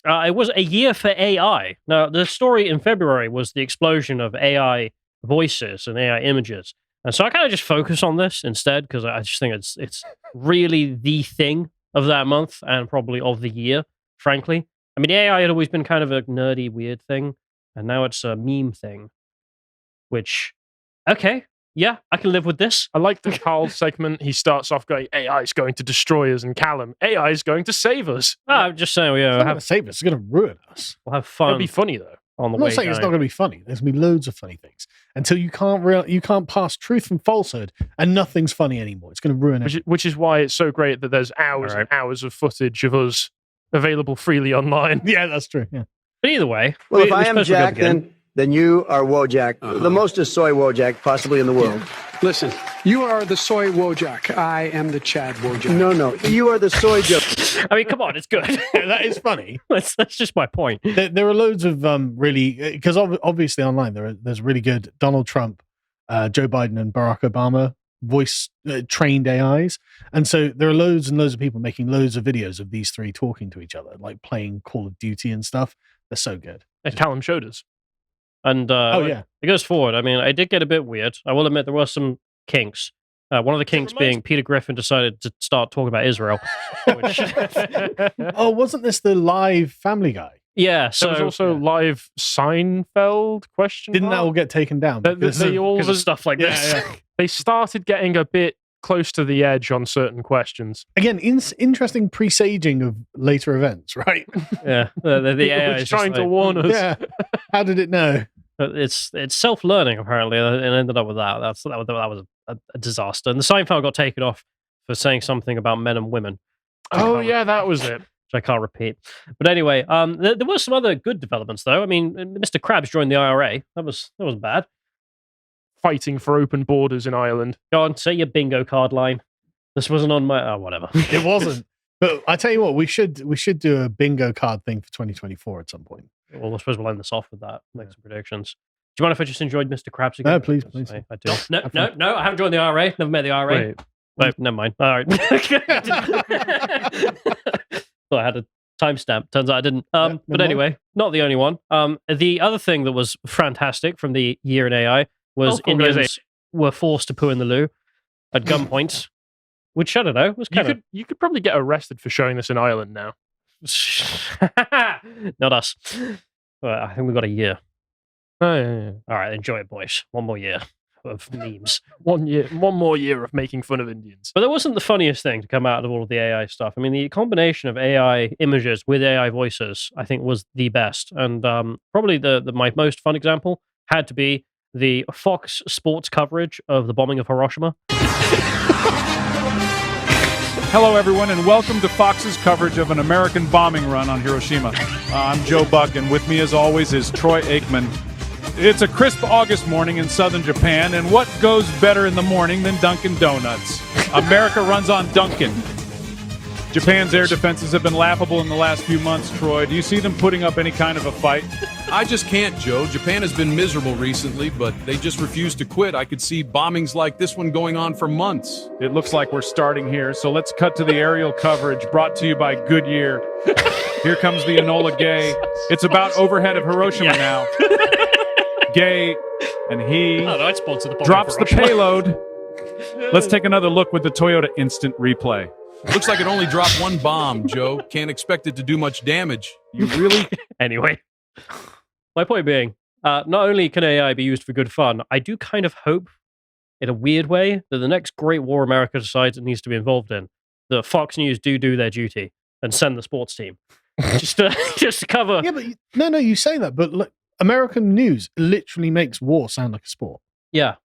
It was a year for AI. Now, the story in February was the explosion of AI voices and AI images. And so I kind of just focus on this instead because I just think it's really the thing of that month and probably of the year, frankly. I mean, AI had always been kind of a nerdy, weird thing, and now it's a meme thing, which, okay, yeah, I can live with this. I like the Carl segment. He starts off going, AI is going to destroy us, and Callum, AI is going to save us. I'm just saying, It's not going to save us. It's going to ruin us. We'll have fun. It'll be funny, though. On the I'm way not saying it's down. not going to be funny. There's going to be loads of funny things until you can't pass truth from falsehood, and nothing's funny anymore. It's going to ruin it. Which is why it's so great that there's hours and hours of footage of us available freely online. Yeah, that's true. Yeah. But either way, well, if I am Jack, then you are Wojak, the mostest soy Wojak possibly in the world. Listen, you are the soy Wojak. I am the Chad Wojak. No, you are the soy Joe. I mean, come on, it's good. Yeah, that is funny. That's just my point. There are loads of really, because obviously online there's really good Donald Trump, Joe Biden, and Barack Obama voice trained AIs, and so there are loads and loads of people making loads of videos of these three talking to each other, like playing Call of Duty and stuff. They're so good. And Callum showed us. And it goes forward. I mean, I did get a bit weird. I will admit there were some kinks. One of the kinks being Peter Griffin decided to start talking about Israel. Which... Oh, wasn't this the live Family Guy? Yeah. So there was also live Seinfeld question. Didn't that all get taken down? They all of stuff like this. Yeah. They started getting a bit close to the edge on certain questions. Again, interesting presaging of later events, right? Yeah. The AI is trying to warn us. Yeah. How did it know? It's self-learning apparently, and it ended up with that. That was a disaster. And the Seinfeld got taken off for saying something about men and women. Oh yeah, that was it. Which I can't repeat. But anyway, there were some other good developments though. I mean, Mr. Krabs joined the IRA. That wasn't bad. Fighting for open borders in Ireland. Go on, say your bingo card line. This wasn't on my whatever. It wasn't. But I tell you what, we should do a bingo card thing for 2024 at some point. Well, I suppose we'll end this off with that. Make some predictions. Do you mind if I just enjoyed Mr. Krabs again? No, please. I do. No, I haven't joined the IRA. Never met the IRA. Wait. No, never mind. All right. Thought I had a timestamp. Turns out I didn't. But anyway, not the only one. The other thing that was fantastic from the year in AI was Indians were forced to poo in the loo at gunpoint, which I don't know was kind of. You could probably get arrested for showing this in Ireland now. Not us. Well, I think we've got a year. Oh, yeah. All right, enjoy it, boys. One more year of memes. One more year of making fun of Indians. But that wasn't the funniest thing to come out of all of the AI stuff. I mean, the combination of AI images with AI voices, I think, was the best. And probably my most fun example had to be the Fox Sports coverage of the bombing of Hiroshima. Hello, everyone, and welcome to Fox's coverage of an American bombing run on Hiroshima. I'm Joe Buck, and with me, as always, is Troy Aikman. It's a crisp August morning in southern Japan, and what goes better in the morning than Dunkin' Donuts? America runs on Dunkin'. Japan's air defenses have been laughable in the last few months, Troy. Do you see them putting up any kind of a fight? I just can't, Joe. Japan has been miserable recently, but they just refuse to quit. I could see bombings like this one going on for months. It looks like we're starting here, so let's cut to the aerial coverage brought to you by Goodyear. Here comes the Enola Gay. It's about overhead of Hiroshima now. Gay, and he drops the payload. Let's take another look with the Toyota Instant Replay. Looks like it only dropped one bomb, Joe. Can't expect it to do much damage. You really? Anyway, my point being, not only can AI be used for good fun, I do kind of hope, in a weird way, that the next great war America decides it needs to be involved in, that Fox News do their duty and send the sports team just to cover. Yeah, but no, you say that, but look, American news literally makes war sound like a sport. Yeah,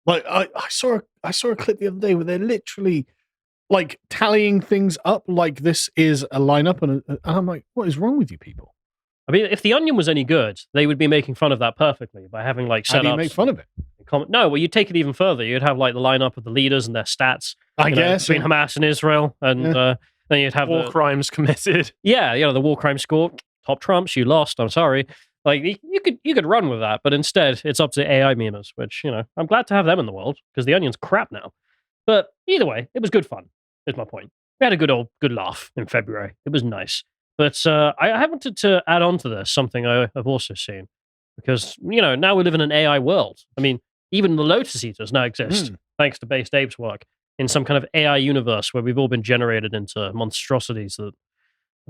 like I saw a clip the other day where they're literally like tallying things up like this is a lineup, and I'm like, what is wrong with you people? I mean, if The Onion was any good, they would be making fun of that perfectly by having like setups. How do you make fun of it? No, well, you'd take it even further. You'd have like the lineup of the leaders and their stats. I guess between Hamas and Israel, and then you'd have war crimes committed. Yeah, the war crime score. Top trumps, you lost. I'm sorry. Like you could run with that, but instead it's up to AI memers, which I'm glad to have them in the world because The Onion's crap now. But either way, it was good fun. Is my point. We had a good laugh in February. It was nice. But I wanted to add on to this something I've also seen. Because, now we live in an AI world. I mean, even the Lotus Eaters now exist, thanks to Based Ape's work, in some kind of AI universe where we've all been generated into monstrosities that,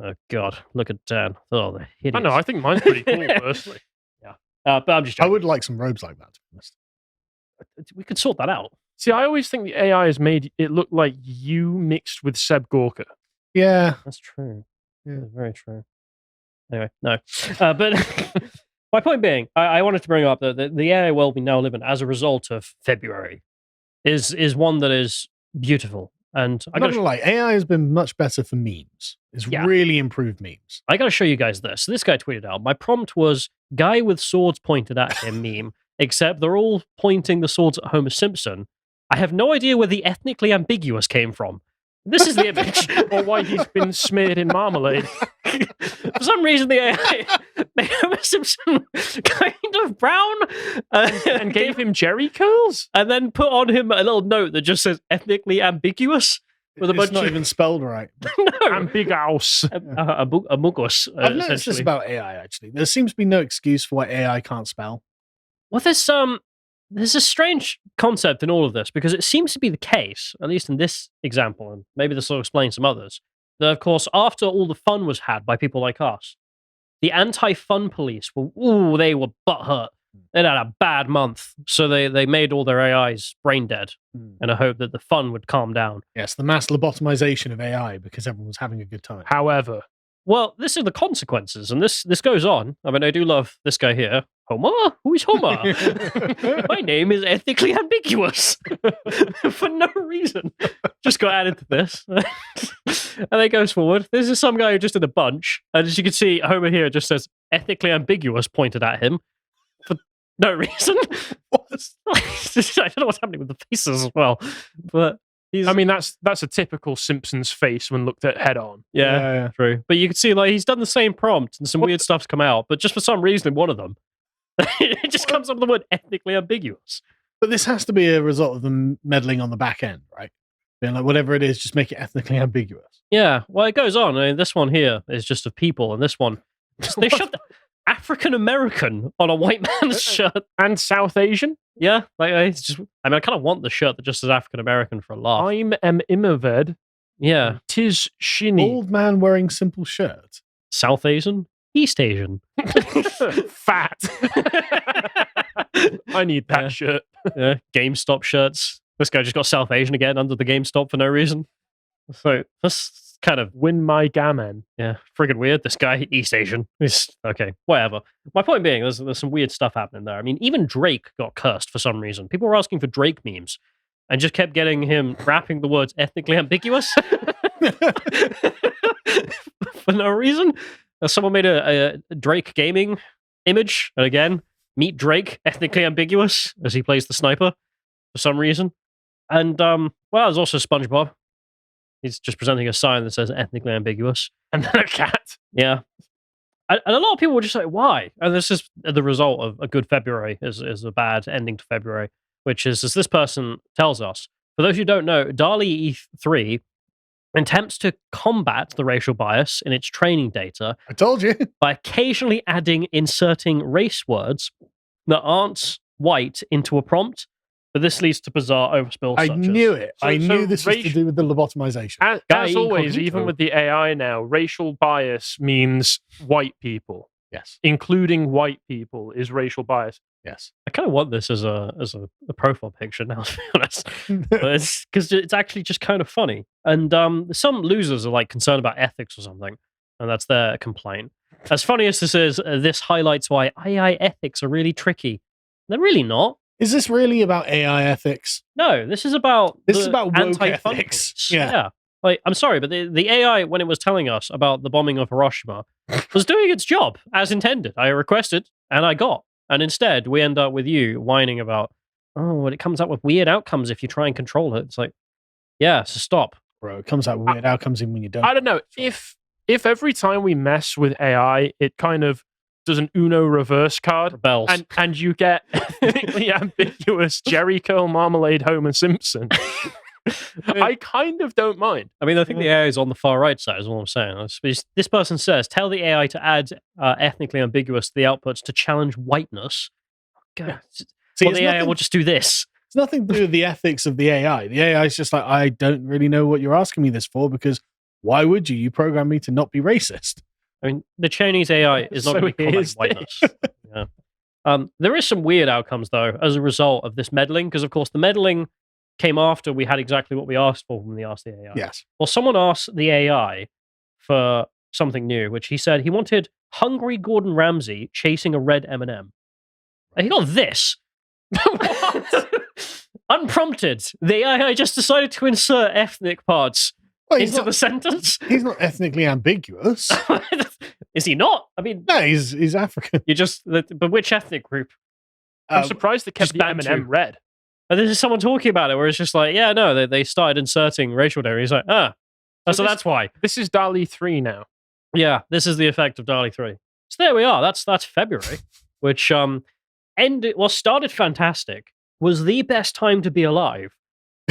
oh God, look at Dan. Oh, they're hideous. I know, I think mine's pretty cool, personally. But I'm just joking. I would like some robes like that, to be honest. We could sort that out. See, I always think the AI has made it look like you mixed with Seb Gorka. Yeah. That's true. Yeah. That's very true. Anyway, no. But my point being, I wanted to bring up that the AI world we now live in as a result of February is one that is beautiful. And I'm not gonna lie, AI has been much better for memes. It's really improved memes. I gotta show you guys this. This guy tweeted out, my prompt was guy with swords pointed at him meme, except they're all pointing the swords at Homer Simpson. I have no idea where the ethnically ambiguous came from. This is the image. Or why he's been smeared in marmalade. For some reason, the AI made Homer Simpson kind of brown and gave him jerry curls, and then put on him a little note that just says ethnically ambiguous with a bunch not even spelled right. No. Ambiguous. Ambiguous. I've noticed this about AI. Actually, there seems to be no excuse for why AI can't spell. Well, there's a strange concept in all of this because it seems to be the case, at least in this example, and maybe this will explain some others, that of course, after all the fun was had by people like us, the anti-fun police they were butthurt. They'd had a bad month, so they made all their AIs brain dead in a hope that the fun would calm down. Yes, the mass lobotomization of AI because everyone was having a good time. However, well, this are the consequences, and this goes on. I mean, I do love this guy here. Homer? Who is Homer? My name is ethnically ambiguous. For no reason. Just got added to this. And then it goes forward. This is some guy who just did a bunch. And as you can see, Homer here just says ethnically ambiguous pointed at him. For no reason. I don't know what's happening with the faces as well. But I mean, that's a typical Simpsons face when looked at head on. Yeah, true. But you can see, like, he's done the same prompt and some weird stuff's come out, but just for some reason, in one of them, it just comes up with the word ethnically ambiguous. But this has to be a result of them meddling on the back end, right? Being like, whatever it is, just make it ethnically ambiguous. Yeah, well, it goes on. I mean, this one here is just of people, and this one, they shoved African American on a white man's shirt. And South Asian? Yeah, like it's just. I mean, I kind of want the shirt that just says African American for a laugh. I'm Imaved. Yeah, Tis Shinny. Old man wearing simple shirt. South Asian, East Asian, fat. I need that shirt. Yeah, GameStop shirts. This guy just got South Asian again under the GameStop for no reason. So that's kind of win my gammon. Yeah, friggin' weird. This guy, East Asian. Okay, whatever. My point being, there's some weird stuff happening there. I mean, even Drake got cursed for some reason. People were asking for Drake memes and just kept getting him rapping the words ethnically ambiguous for no reason. Someone made a Drake gaming image, and again, meet Drake, ethnically ambiguous, as he plays the sniper for some reason. And, well, there's also SpongeBob. He's just presenting a sign that says ethnically ambiguous. And then a cat. Yeah. And a lot of people were just like, why? And this is the result of a good February, is a bad ending to February, which is, as this person tells us, for those who don't know, DALL-E 3 attempts to combat the racial bias in its training data. I told you. By occasionally inserting race words that aren't white into a prompt, but this leads to bizarre overspills. I knew it. I knew this was to do with the lobotomization. As always, even with the AI now, racial bias means white people. Yes. Including white people is racial bias. Yes. I kind of want this as a profile picture now, to be honest. It's because it's actually just kind of funny. And some losers are like concerned about ethics or something, and that's their complaint. As funny as this is, this highlights why AI ethics are really tricky. They're really not. Is this really about AI ethics? No, this is about woke ethics. Yeah. Like, I'm sorry, but the AI, when it was telling us about the bombing of Hiroshima, was doing its job as intended. I requested, and I got. And instead, we end up with you whining about, well, it comes out with weird outcomes if you try and control it. It's like, yeah, so stop. Bro, it comes out with weird outcomes even when you don't. I don't know. If every time we mess with AI, it kind of does an Uno reverse card, rebels, and you get ethnically ambiguous Jerry Curl Marmalade Homer Simpson, I kind of don't mind. I mean, I think the AI is on the far right side, is all I'm saying. This person says, tell the AI to add ethnically ambiguous to the outputs to challenge whiteness. God. See, Well, the AI will just do this. It's nothing to do with the ethics of the AI. The AI is just like, I don't really know what you're asking me this for, because why would you? You program me to not be racist. I mean, the Chinese AI is not So going to combat here's whiteness. Yeah. There is some weird outcomes, though, as a result of this meddling, because, of course, the meddling came after we had exactly what we asked for when we asked the AI. Yes. Well, someone asked the AI for something new, which he said he wanted hungry Gordon Ramsay chasing a red M&M. And he got this. What? Unprompted, the AI just decided to insert ethnic parts into the sentence. He's not ethnically ambiguous. Is he not? I mean, No, he's African. But which ethnic group? I'm surprised they kept just the banned M&M two. red. And this is someone talking about it, where it's just like, yeah, no, they started inserting racial dairy. He's like, so that's why. This is DALL-E 3 now. Yeah, this is the effect of DALL-E 3. So there we are. That's February, which started fantastic. Was the best time to be alive.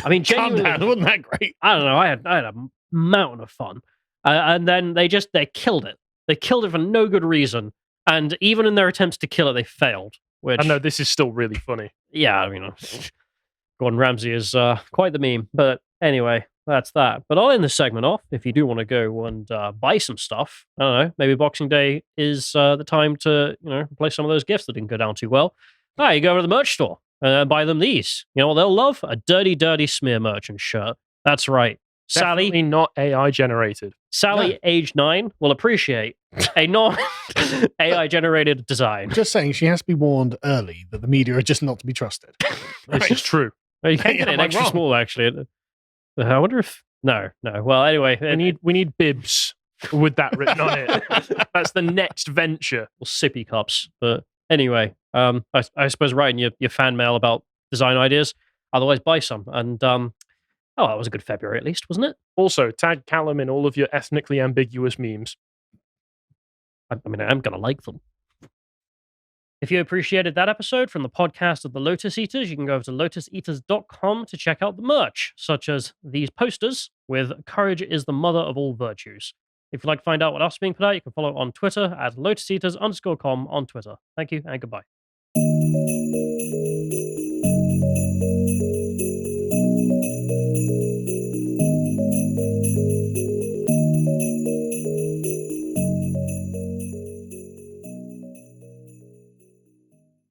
I mean, Calm genuinely, down, wasn't that great? I don't know. I had a mountain of fun, and then they killed it. They killed it for no good reason, and even in their attempts to kill it, they failed. Which, I know this is still really funny. yeah, I mean, Gordon Ramsay is quite the meme. But anyway, that's that. But I'll end this segment off. If you do want to go and buy some stuff, I don't know, maybe Boxing Day is the time to replace some of those gifts that didn't go down too well. You go over to the merch store and buy them these. You know what they'll love? A dirty, dirty smear merchant shirt. That's right. Definitely Sally, not AI generated. Sally, age 9, will appreciate a non-AI generated design. Just saying, she has to be warned early that the media are just not to be trusted. This is true. Oh, you can Yeah, get it am I extra wrong? small, actually. I wonder if... No. Well, anyway. We need bibs with that written on it. That's the next venture. Sippy cups. But anyway, I suppose writing your fan mail about design ideas. Otherwise, buy some. And, that was a good February at least, wasn't it? Also, tag Callum in all of your ethnically ambiguous memes. I mean, I'm going to like them. If you appreciated that episode from the podcast of the Lotus Eaters, you can go over to lotuseaters.com to check out the merch, such as these posters with "Courage is the mother of all virtues." If you'd like to find out what else is being put out, you can follow on Twitter at lotuseaters_com on Twitter. Thank you and goodbye.